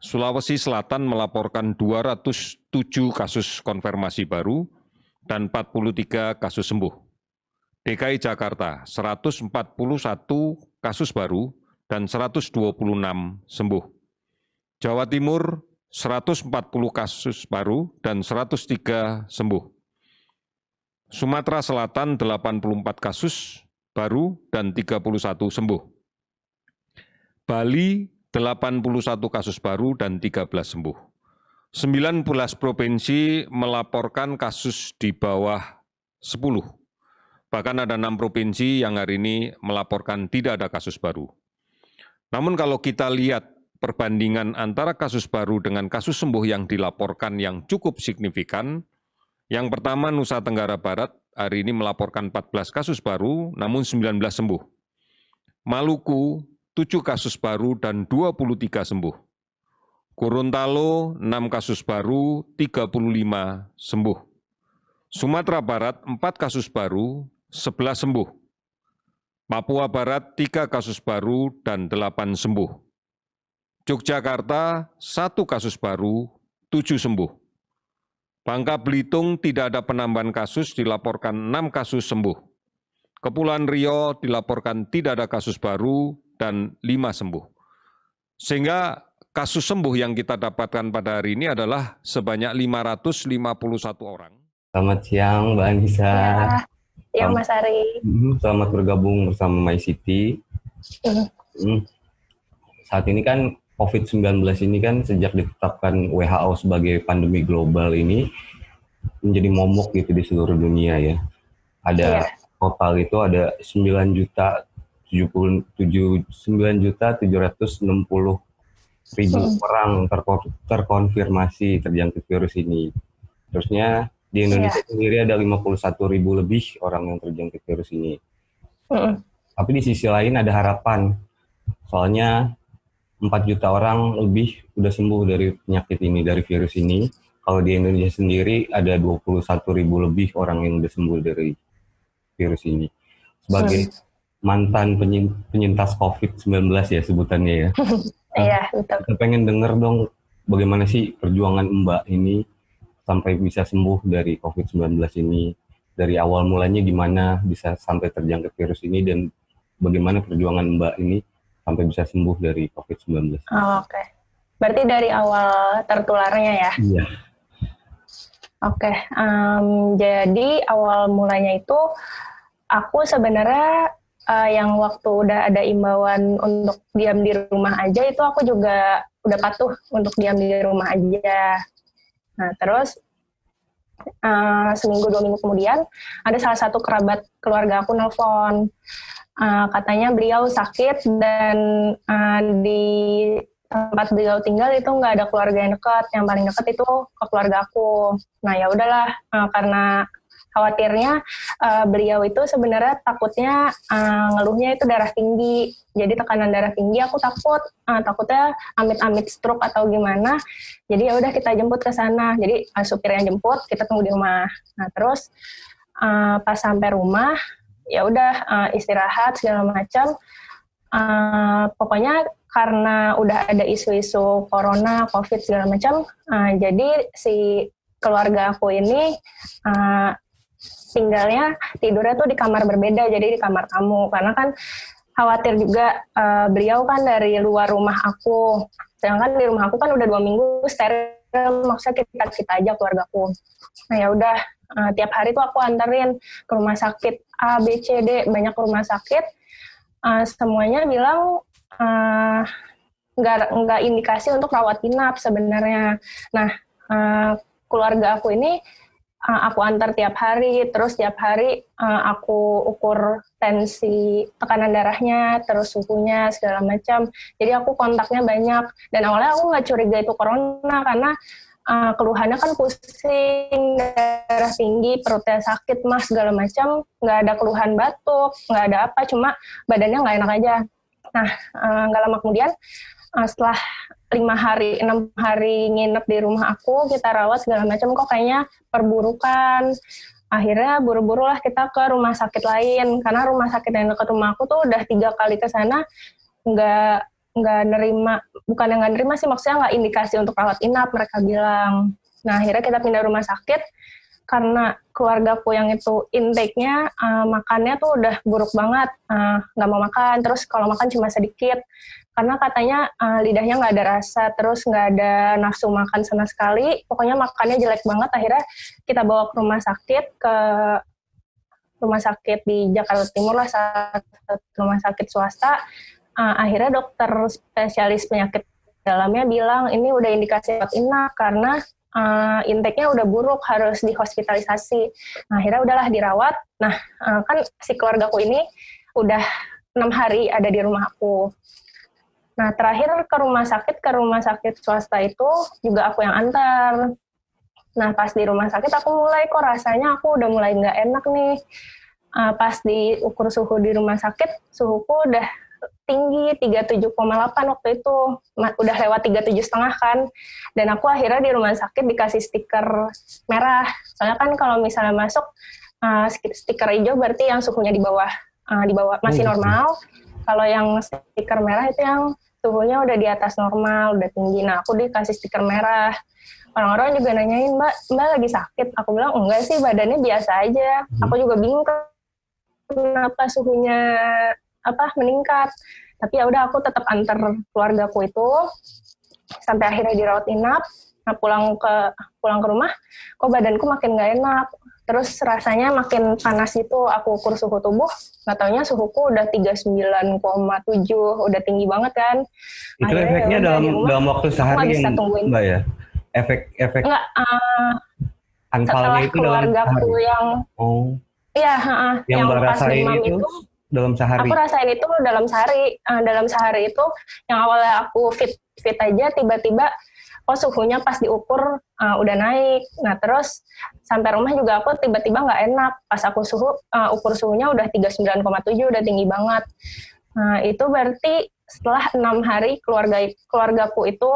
Sulawesi Selatan melaporkan 207 kasus konfirmasi baru dan 43 kasus sembuh. DKI Jakarta 141 kasus baru dan 126 sembuh. Jawa Timur 140 kasus baru dan 103 sembuh. Sumatera Selatan 84 kasus baru dan 31 sembuh. Bali 81 kasus baru dan 13 sembuh. 19 provinsi melaporkan kasus di bawah 10. Bahkan ada 6 provinsi yang hari ini melaporkan tidak ada kasus baru. Namun kalau kita lihat perbandingan antara kasus baru dengan kasus sembuh yang dilaporkan yang cukup signifikan, yang pertama Nusa Tenggara Barat hari ini melaporkan 14 kasus baru namun 19 sembuh. Maluku 7 kasus baru dan 23 sembuh. Gorontalo 6 kasus baru, 35 sembuh. Sumatera Barat 4 kasus baru, 11 sembuh. Papua Barat 3 kasus baru dan 8 sembuh. Yogyakarta 1 kasus baru, 7 sembuh. Bangka Belitung tidak ada penambahan kasus, dilaporkan 6 kasus sembuh. Kepulauan Riau dilaporkan tidak ada kasus baru dan 5 sembuh. Sehingga kasus sembuh yang kita dapatkan pada hari ini adalah sebanyak 551 orang. Selamat siang Mbak Anissa. Ya, Mas Ari. Selamat bergabung bersama MyCity. Saat ini kan COVID-19 ini kan sejak ditetapkan WHO sebagai pandemi global ini menjadi momok gitu di seluruh dunia ya. Ada total itu ada 9.760.000 orang terkonfirmasi terjangkit virus ini. Terusnya di Indonesia sendiri ada 51.000 lebih orang yang terjangkit virus ini. Tapi di sisi lain ada harapan. Soalnya 4 juta orang lebih sudah sembuh dari penyakit ini, dari virus ini. Kalau di Indonesia sendiri ada 21.000 lebih orang yang sudah sembuh dari virus ini. Sebagai mantan penyintas COVID-19 ya sebutannya ya. Iya, betul. Kita pengen denger dong bagaimana sih perjuangan Mbak ini sampai bisa sembuh dari COVID-19 ini. Dari awal mulanya gimana bisa sampai terjangkit virus ini dan bagaimana perjuangan Mbak ini sampai bisa sembuh dari COVID-19. Oke. Berarti dari awal tertularnya ya? Iya. Oke. Jadi awal mulanya itu aku sebenarnya yang waktu udah ada imbauan untuk diam di rumah aja itu aku juga udah patuh untuk diam di rumah aja. Nah terus seminggu 2 minggu kemudian ada salah satu kerabat keluarga aku nelpon, katanya beliau sakit dan di tempat beliau tinggal itu nggak ada keluarga yang dekat, yang paling dekat itu ke keluarga aku. Nah ya udahlah, karena khawatirnya beliau itu sebenarnya takutnya ngeluhnya itu darah tinggi, jadi tekanan darah tinggi. Aku takutnya amit-amit stroke atau gimana. Jadi ya udah kita jemput ke sana. Jadi supir yang jemput, kita tunggu di rumah. Nah terus pas sampai rumah ya udah istirahat segala macam. Pokoknya karena udah ada isu-isu corona, covid segala macam, jadi si keluarga aku ini tinggalnya tidurnya tuh di kamar berbeda, jadi di kamar tamu, karena kan khawatir juga beliau kan dari luar rumah aku, sedangkan di rumah aku kan udah 2 minggu steril, maksudnya kita aja keluargaku. Nah ya udah tiap hari tuh aku anterin ke rumah sakit A, B, C, D, banyak rumah sakit, semuanya bilang nggak indikasi untuk rawat inap sebenarnya. Nah keluarga aku ini aku antar tiap hari, terus tiap hari aku ukur tensi, tekanan darahnya, terus suhunya, segala macam. Jadi aku kontaknya banyak. Dan awalnya aku nggak curiga itu corona, karena keluhannya kan pusing, darah tinggi, perutnya sakit, mah segala macam. Nggak ada keluhan batuk, nggak ada apa, cuma badannya nggak enak aja. Nah, nggak lama kemudian, setelah 6 hari nginep di rumah aku, kita rawat segala macam, kok kayaknya perburukan, akhirnya buru-buru lah kita ke rumah sakit lain, karena rumah sakit yang dekat rumah aku tuh udah 3 kali ke sana, nggak nerima, bukan yang nggak nerima sih, maksudnya nggak indikasi untuk rawat inap, mereka bilang. Nah, akhirnya kita pindah rumah sakit, karena keluargaku yang itu intake-nya, makannya tuh udah buruk banget, nggak mau makan, terus kalau makan cuma sedikit, karena katanya lidahnya nggak ada rasa, terus nggak ada nafsu makan sama sekali, pokoknya makannya jelek banget. Akhirnya kita bawa ke rumah sakit di Jakarta Timur lah, satu rumah sakit swasta. Akhirnya dokter spesialis penyakit dalamnya bilang ini udah indikasi rawat inap karena intake-nya udah buruk, harus dihospitalisasi. Nah, akhirnya udahlah dirawat. Nah, kan si keluargaku ini udah 6 hari ada di rumah aku. Nah, terakhir ke rumah sakit swasta itu juga aku yang antar. Nah, pas di rumah sakit aku mulai kok rasanya aku udah mulai nggak enak nih. Pas diukur suhu di rumah sakit, suhuku udah tinggi 37,8 waktu itu, udah lewat 37,5 kan. Dan aku akhirnya di rumah sakit dikasih stiker merah. Soalnya kan kalau misalnya masuk stiker hijau berarti yang suhunya di bawah masih normal. Kalau yang stiker merah itu yang suhunya udah di atas normal, udah tinggi. Nah, aku dikasih stiker merah. Orang-orang juga nanyain, Mbak lagi sakit? Aku bilang, enggak sih, badannya biasa aja. Aku juga bingung kenapa suhunya meningkat. Tapi ya udah aku tetap antar keluargaku itu sampai akhirnya dirawat inap. Nah, pulang ke rumah, kok badanku makin nggak enak. Terus rasanya makin panas itu, aku ukur suhu tubuh, nggak taunya suhuku udah 39,7, udah tinggi banget kan. Itu efeknya dalam waktu sehari ya, Mbak ya? Efek enggak, anfalnya itu dalam keluargaku sehari? yang yang Mbak rasain itu dalam sehari? Aku rasain itu dalam sehari itu, yang awalnya aku fit aja, tiba-tiba suhunya pas diukur udah naik. Nah, terus sampai rumah juga aku tiba-tiba nggak enak. Pas aku ukur suhunya udah 39,7, udah tinggi banget. Nah, itu berarti setelah 6 hari keluargaku itu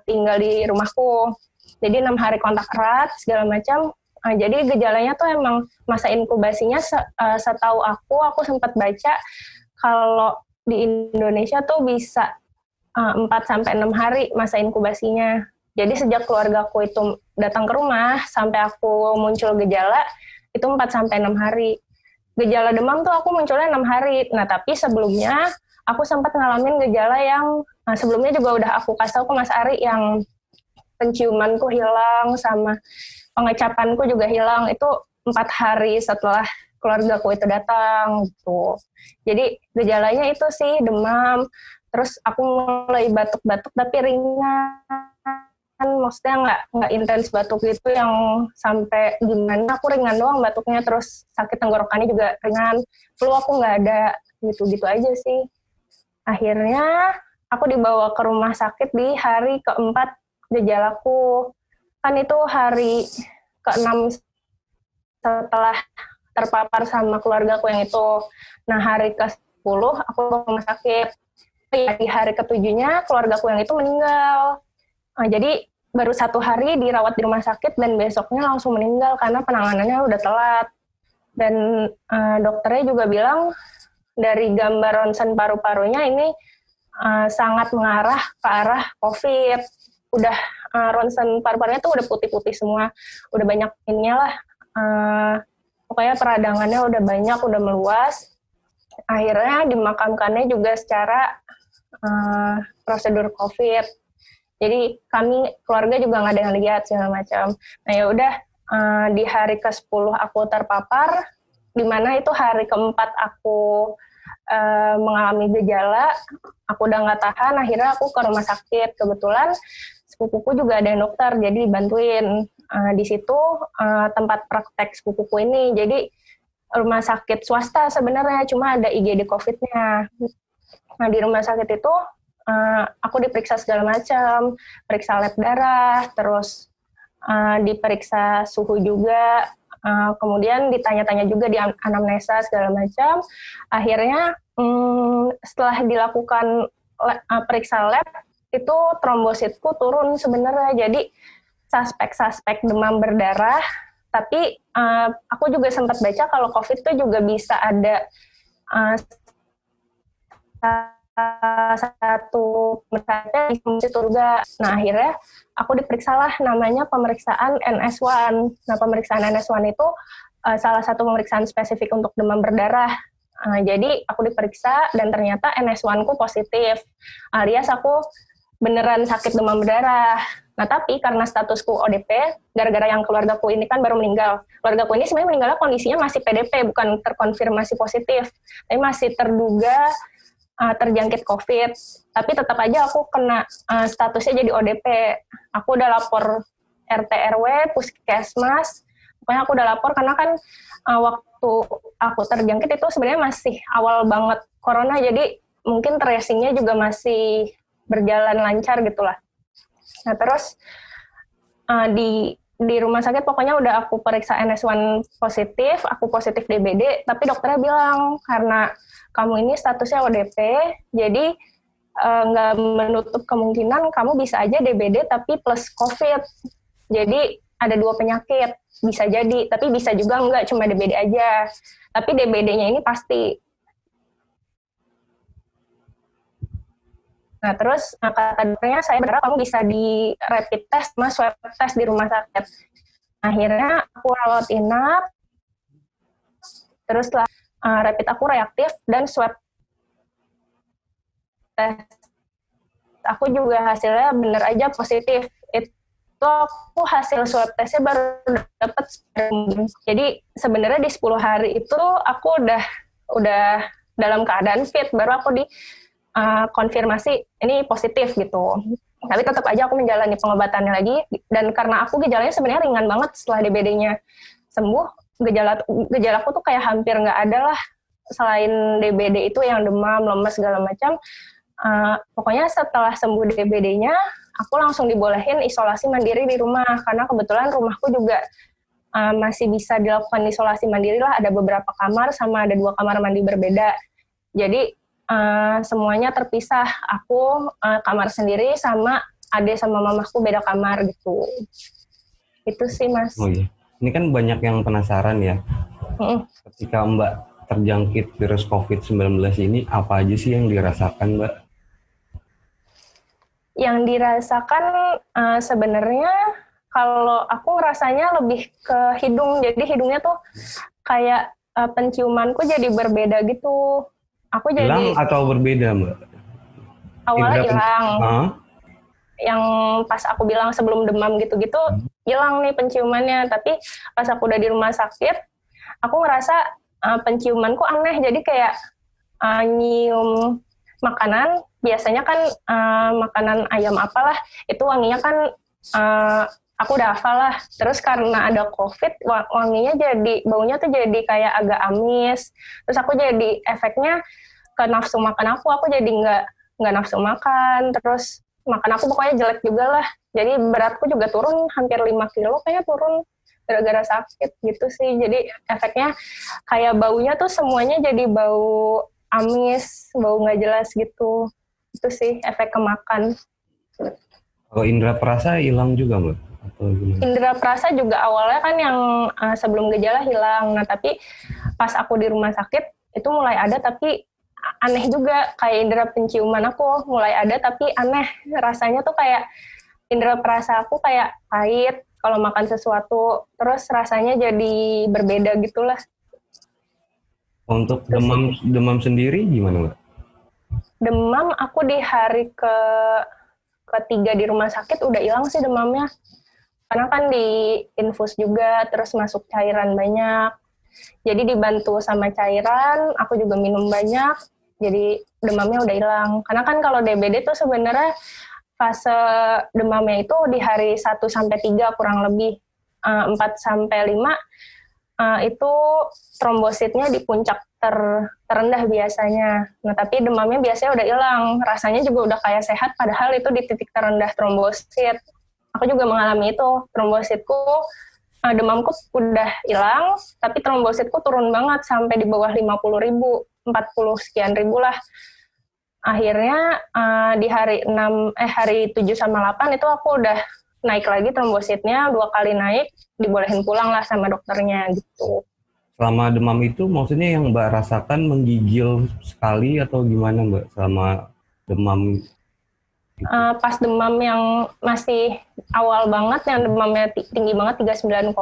tinggal di rumahku. Jadi 6 hari kontak erat, segala macam. Jadi gejalanya tuh emang masa inkubasinya setahu aku sempat baca kalau di Indonesia tuh bisa 4-6 hari masa inkubasinya. Jadi sejak keluargaku itu datang ke rumah sampai aku muncul gejala itu 4-6 hari. Gejala demam tuh aku munculnya 6 hari. Nah, tapi sebelumnya aku sempat ngalamin gejala yang sebelumnya juga udah aku kasih tahu ke Mas Ari, yang penciumanku hilang sama pengecapanku juga hilang. Itu 4 hari setelah keluargaku itu datang gitu. Jadi gejalanya itu sih demam. Terus aku mulai batuk-batuk tapi ringan, maksudnya nggak intens batuk gitu yang sampai gimana, aku ringan doang batuknya, terus sakit tenggorokannya juga ringan, flu aku nggak ada, gitu-gitu aja sih. Akhirnya aku dibawa ke rumah sakit di hari keempat gejalaku, kan itu hari ke-6 setelah terpapar sama keluargaku yang itu. Nah, hari ke-10 aku ke rumah sakit. Di hari ke-7-nya keluargaku yang itu meninggal. Jadi baru 1 hari dirawat di rumah sakit dan besoknya langsung meninggal karena penanganannya udah telat. Dan dokternya juga bilang dari gambar ronsen paru-parunya ini sangat mengarah ke arah COVID. Udah ronsen paru-parunya tuh udah putih-putih semua, udah banyak ininya lah. Pokoknya peradangannya udah banyak, udah meluas. Akhirnya dimakamkannya juga secara prosedur COVID. Jadi kami keluarga juga nggak ada yang lihat segala macam. Nah, ya udah di hari ke-10 aku terpapar, di mana itu hari ke-4 aku mengalami gejala, aku udah nggak tahan, akhirnya aku ke rumah sakit. Kebetulan sepupuku juga ada yang dokter, jadi dibantuin. Di situ tempat praktek sepupuku ini, jadi rumah sakit swasta sebenarnya, cuma ada IGD COVID-nya. Nah, di rumah sakit itu aku diperiksa segala macam, periksa lab darah, terus diperiksa suhu juga, kemudian ditanya-tanya juga di anamnesa segala macam. Akhirnya setelah dilakukan periksa lab, itu trombositku turun sebenarnya. Jadi suspek demam berdarah, Tapi aku juga sempat baca kalau COVID itu juga bisa ada satu pemeriksaan di fungsi surga. Nah, akhirnya aku diperiksalah namanya pemeriksaan NS1. Nah, pemeriksaan NS1 itu salah satu pemeriksaan spesifik untuk demam berdarah. Jadi aku diperiksa dan ternyata NS1-ku positif, alias aku beneran sakit demam berdarah. Nah, tapi karena statusku ODP, gara-gara yang keluargaku ini kan baru meninggal. Keluargaku ini sebenarnya meninggalnya kondisinya masih PDP, bukan terkonfirmasi positif. Tapi masih terduga terjangkit COVID. Tapi tetap aja aku kena statusnya jadi ODP. Aku udah lapor RT RW, Puskesmas. Pokoknya aku udah lapor karena kan waktu aku terjangkit itu sebenarnya masih awal banget corona, jadi mungkin tracing-nya juga masih berjalan lancar gitulah. Nah, terus di rumah sakit pokoknya udah aku periksa NS1 positif, aku positif DBD, tapi dokternya bilang karena kamu ini statusnya ODP, jadi nggak menutup kemungkinan kamu bisa aja DBD tapi plus COVID. Jadi ada 2 penyakit, bisa jadi, tapi bisa juga enggak, cuma DBD aja. Tapi DBD-nya ini pasti. Nah, terus kata dokternya, saya berharap kamu bisa di rapid test sama swab test di rumah sakit. Akhirnya aku rawat inap, terus rapid aku reaktif, dan swab test aku juga hasilnya bener aja positif. Itu aku hasil swab testnya baru dapat. Jadi sebenarnya di 10 hari itu aku udah dalam keadaan fit, baru aku di konfirmasi ini positif gitu. Tapi tetap aja aku menjalani pengobatannya lagi, dan karena aku gejalanya sebenarnya ringan banget setelah DBD-nya sembuh, gejalaku tuh kayak hampir nggak ada lah selain DBD itu yang demam, lemes segala macam. Pokoknya setelah sembuh DBD-nya, aku langsung dibolehin isolasi mandiri di rumah, karena kebetulan rumahku juga masih bisa dilakukan isolasi mandiri lah, ada beberapa kamar sama ada 2 kamar mandi berbeda. Jadi semuanya terpisah, aku kamar sendiri sama ade sama mamaku beda kamar gitu. Itu sih, Mas. Oh iya, ini kan banyak yang penasaran ya, ketika Mbak terjangkit virus COVID-19 ini, apa aja sih yang dirasakan, Mbak? Yang dirasakan sebenarnya kalau aku rasanya lebih ke hidung, jadi hidungnya tuh kayak penciumanku jadi berbeda gitu. Aku Hilang jadi atau berbeda, Mbak? awalnya hilang, yang pas aku bilang sebelum demam gitu-gitu hilang nih penciumannya, tapi pas aku udah di rumah sakit, aku ngerasa penciumanku aneh, jadi kayak nyium makanan, biasanya kan makanan ayam apalah, itu wanginya kan aku udah hafal lah. Terus karena ada COVID, wanginya baunya tuh jadi kayak agak amis. Terus aku jadi efeknya ke nafsu makan aku jadi nggak nafsu makan. Terus makan aku pokoknya jelek juga lah. Jadi beratku juga turun hampir 5 kilo, kayaknya turun gara-gara sakit gitu sih. Jadi efeknya kayak baunya tuh semuanya jadi bau amis, bau nggak jelas gitu. Itu sih efek kemakan. Kalau indera perasa hilang juga, Mbak? Atau gimana? Indera perasa juga awalnya kan yang sebelum gejala hilang. Nah, tapi pas aku di rumah sakit itu mulai ada, tapi aneh juga, kayak indera penciuman aku mulai ada tapi aneh. Rasanya tuh kayak indera perasa aku kayak pahit kalau makan sesuatu, terus rasanya jadi berbeda gitulah. Untuk demam sendiri gimana, Mbak? Demam aku di hari ketiga di rumah sakit udah hilang sih demamnya. Karena kan di infus juga, terus masuk cairan banyak. Jadi dibantu sama cairan, aku juga minum banyak, jadi demamnya udah hilang. Karena kan kalau DBD tuh sebenarnya fase demamnya itu di hari 1-3 kurang lebih. 4-5 itu trombositnya di puncak terendah biasanya. Nah, tapi demamnya biasanya udah hilang, rasanya juga udah kayak sehat, padahal itu di titik terendah trombosit. Aku juga mengalami itu, trombositku, demamku udah hilang, tapi trombositku turun banget sampai di bawah 50.000, 40 sekian ribu lah. Akhirnya di hari 7 sama 8 itu aku udah naik lagi trombositnya, 2 kali naik, dibolehin pulang lah sama dokternya gitu. Selama demam itu maksudnya yang Mbak rasakan menggigil sekali atau gimana Mbak selama demam? Pas demam yang masih awal banget, yang demamnya tinggi banget 39,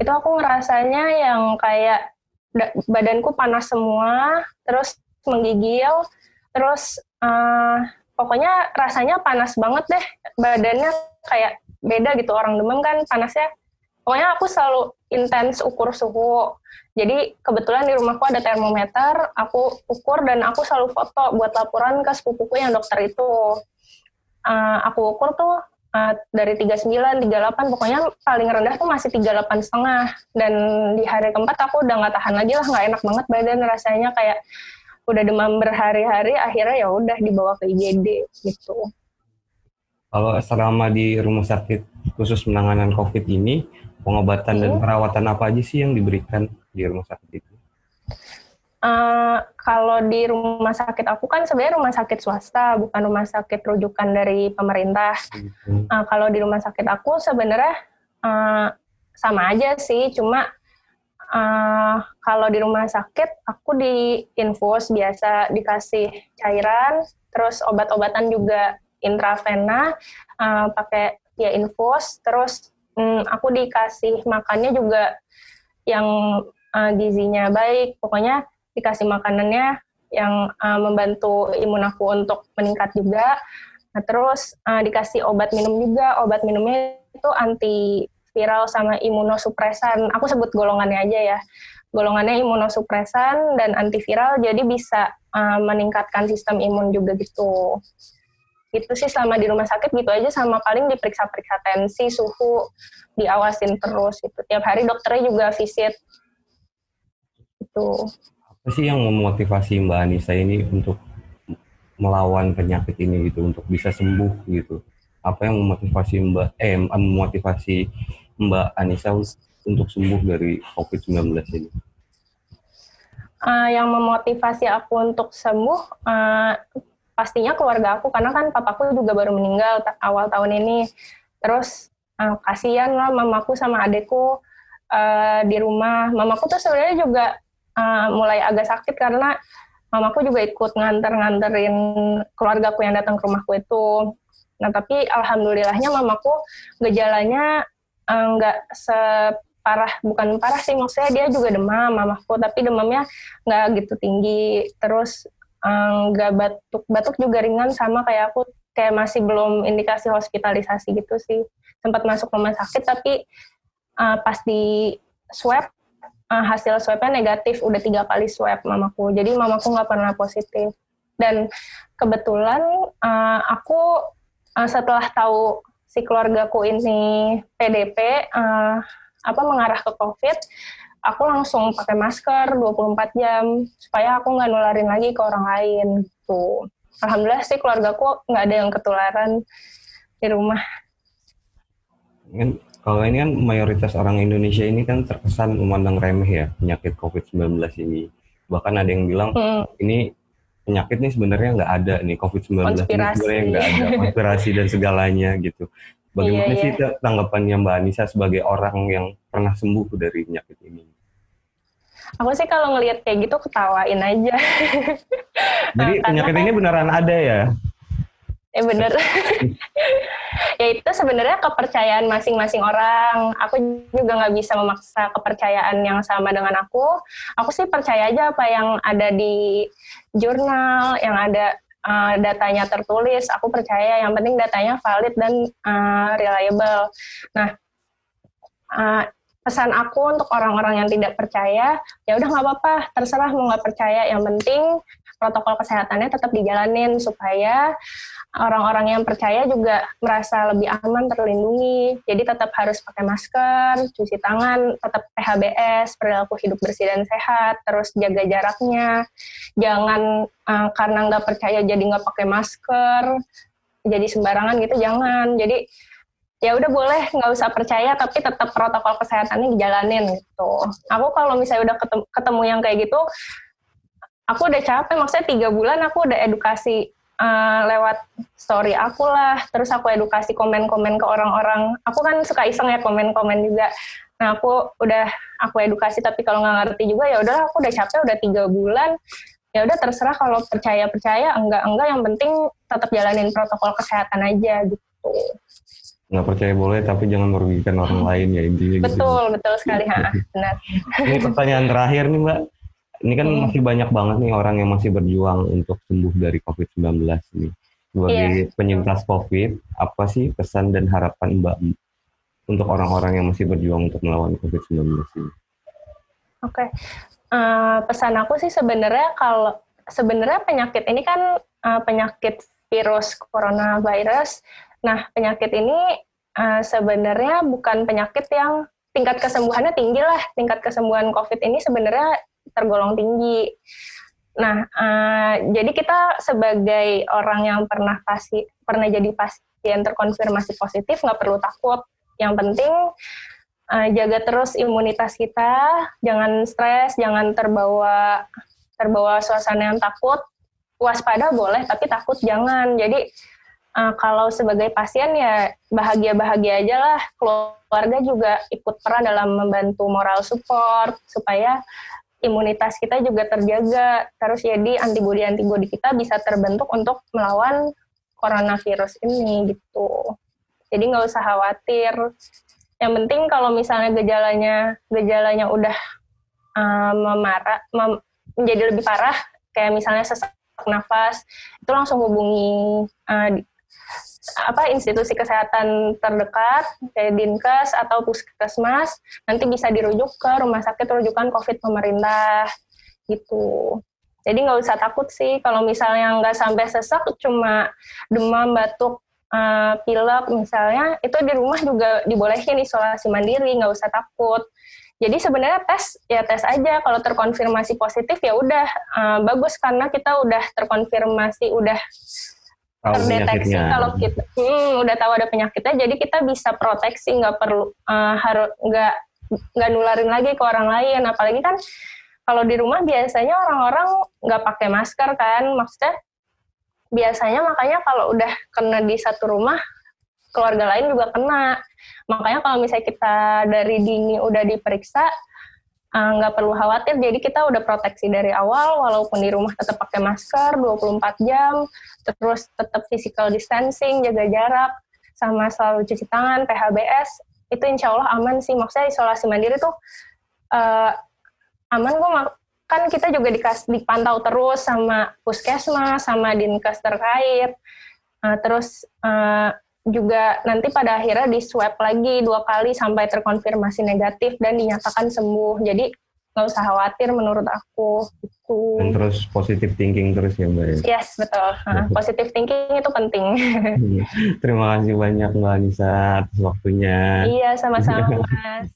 itu aku ngerasanya yang kayak badanku panas semua, terus menggigil, terus pokoknya rasanya panas banget deh, badannya kayak beda gitu, orang demam kan panasnya. Pokoknya aku selalu intens ukur suhu. Jadi kebetulan di rumahku ada termometer, aku ukur dan aku selalu foto buat laporan ke sepupuku yang dokter itu. Aku ukur tuh dari 39, 38, pokoknya paling rendah tuh masih 38,5. Dan di hari keempat aku udah nggak tahan lagi lah, nggak enak banget badan, rasanya kayak udah demam berhari-hari, akhirnya ya udah dibawa ke IGD gitu. Kalau selama di rumah sakit khusus penanganan COVID ini, pengobatan dan perawatan apa aja sih yang diberikan di rumah sakit itu? Kalau di rumah sakit aku kan sebenarnya rumah sakit swasta, bukan rumah sakit rujukan dari pemerintah. Kalau di rumah sakit aku sebenarnya sama aja sih, cuma kalau di rumah sakit aku di infus biasa, dikasih cairan, terus obat-obatan juga intravena, pakai via infus, terus aku dikasih makannya juga yang gizinya baik, pokoknya dikasih makanannya yang membantu imun aku untuk meningkat juga. Nah, terus dikasih obat minum juga. Obat minumnya itu antiviral sama imunosupresan. Aku sebut golongannya aja ya. Golongannya imunosupresan dan antiviral, jadi bisa meningkatkan sistem imun juga gitu. Itu sih selama di rumah sakit gitu aja, sama paling diperiksa-periksa tensi, suhu, diawasin terus gitu. Tiap hari dokternya juga visit. Gitu. Apa sih yang memotivasi Mbak Anissa ini untuk melawan penyakit ini gitu, untuk bisa sembuh gitu? Apa yang memotivasi Mbak Anissa untuk sembuh dari COVID-19 ini? Yang memotivasi aku untuk sembuh pastinya keluarga aku, karena kan papaku juga baru meninggal awal tahun ini. Terus kasihan lah mamaku sama adekku di rumah. Mamaku tuh sebenarnya juga mulai agak sakit karena mamaku juga ikut nganterin keluargaku yang datang ke rumahku itu. Nah, tapi alhamdulillahnya mamaku gejalanya nggak separah, bukan parah sih, maksudnya dia juga demam mamaku, tapi demamnya nggak gitu tinggi. Terus nggak batuk juga ringan sama kayak aku, kayak masih belum indikasi hospitalisasi gitu sih. Sempat masuk rumah sakit, tapi pas di swab, hasil swabnya negatif, udah 3 kali swab mamaku. Jadi mamaku nggak pernah positif. Dan kebetulan aku setelah tahu si keluargaku ini PDP, mengarah ke COVID, aku langsung pakai masker 24 jam supaya aku nggak nularin lagi ke orang lain gitu. Alhamdulillah sih keluargaku nggak ada yang ketularan di rumah. Kalau ini kan mayoritas orang Indonesia ini kan terkesan memandang remeh ya penyakit COVID-19 ini. Bahkan ada yang bilang ini penyakit nih sebenarnya nggak ada nih, COVID-19 ini sebenarnya nggak ada, konspirasi dan segalanya gitu. Bagaimana sih tanggapannya Mbak Anissa sebagai orang yang pernah sembuh dari penyakit ini? Aku sih kalau ngelihat kayak gitu ketawain aja. Jadi penyakit ini beneran ada ya? Bener. Ya itu sebenarnya kepercayaan masing-masing orang. Aku juga nggak bisa memaksa kepercayaan yang sama dengan aku. Aku sih percaya aja apa yang ada di jurnal, yang ada datanya tertulis. Aku percaya, yang penting datanya valid dan reliable. Nah, pesan aku untuk orang-orang yang tidak percaya, ya udah nggak apa-apa, terserah mau nggak percaya. Yang penting protokol kesehatannya tetap dijalanin supaya orang-orang yang percaya juga merasa lebih aman, terlindungi. Jadi tetap harus pakai masker, cuci tangan, tetap PHBS, perilaku hidup bersih dan sehat, terus jaga jaraknya. Jangan karena nggak percaya jadi nggak pakai masker, jadi sembarangan gitu, jangan. Jadi ya udah boleh nggak usah percaya, tapi tetap protokol kesehatannya dijalanin gitu. Aku kalau misalnya udah ketemu yang kayak gitu, aku udah capek, maksudnya 3 bulan aku udah edukasi lewat story aku lah, terus aku edukasi komen-komen ke orang-orang. Aku kan suka iseng ya komen-komen juga. Nah aku edukasi, tapi kalau nggak ngerti juga ya udah, aku udah capek, udah 3 bulan. Ya udah terserah, kalau percaya, enggak, yang penting tetap jalanin protokol kesehatan aja gitu. Nggak percaya boleh, tapi jangan merugikan orang lain ya, intinya gitu. Betul sekali, benar. Ini pertanyaan terakhir nih Mbak. Ini kan masih banyak banget nih orang yang masih berjuang untuk sembuh dari COVID-19 ini. Sebagai penyintas COVID, apa sih pesan dan harapan Mbak untuk orang-orang yang masih berjuang untuk melawan COVID-19 ini? Oke. Pesan aku sih sebenarnya penyakit ini kan penyakit virus coronavirus. Nah, penyakit ini sebenarnya bukan penyakit yang tingkat kesembuhannya tinggi lah. Tingkat kesembuhan COVID ini sebenarnya tergolong tinggi. Nah, jadi kita sebagai orang yang pernah jadi pasien terkonfirmasi positif nggak perlu takut. Yang penting jaga terus imunitas kita, jangan stres, jangan terbawa suasana yang takut. Waspada boleh, tapi takut jangan. Jadi kalau sebagai pasien ya bahagia-bahagia aja lah. Keluarga juga ikut peran dalam membantu moral support supaya imunitas kita juga terjaga. Terus jadi antibodi kita bisa terbentuk untuk melawan coronavirus ini gitu. Jadi nggak usah khawatir. Yang penting kalau misalnya gejalanya udah menjadi lebih parah, kayak misalnya sesak nafas, itu langsung hubungi institusi kesehatan terdekat, kayak Dinkes atau Puskesmas, nanti bisa dirujuk ke rumah sakit rujukan COVID pemerintah gitu. Jadi nggak usah takut sih, kalau misalnya nggak sampai sesak, cuma demam, batuk, pilek misalnya, itu di rumah juga dibolehin isolasi mandiri, nggak usah takut. Jadi sebenarnya tes aja, kalau terkonfirmasi positif ya udah bagus, karena kita udah terkonfirmasi, udah terdeteksi kalau kita udah tahu ada penyakitnya, jadi kita bisa proteksi, nggak perlu nggak nularin lagi ke orang lain. Apalagi kan kalau di rumah biasanya orang-orang nggak pakai masker kan, maksudnya biasanya makanya kalau udah kena di satu rumah, keluarga lain juga kena. Makanya kalau misalnya kita dari dini udah diperiksa, nggak perlu khawatir, jadi kita udah proteksi dari awal, walaupun di rumah tetap pakai masker 24 jam, terus tetap physical distancing, jaga jarak, sama selalu cuci tangan, PHBS, itu insya Allah aman sih. Maksudnya isolasi mandiri tuh aman kok. Kan kita juga dipantau terus sama Puskesmas, sama Dinkes terkait, terus juga nanti pada akhirnya di swab lagi 2 kali sampai terkonfirmasi negatif dan dinyatakan sembuh. Jadi nggak usah khawatir menurut aku. Gitu. Dan terus positive thinking terus ya Mbak? Yes, betul. Positive thinking itu penting. Terima kasih banyak Mbak Anissa atas waktunya. Iya, sama-sama Mas.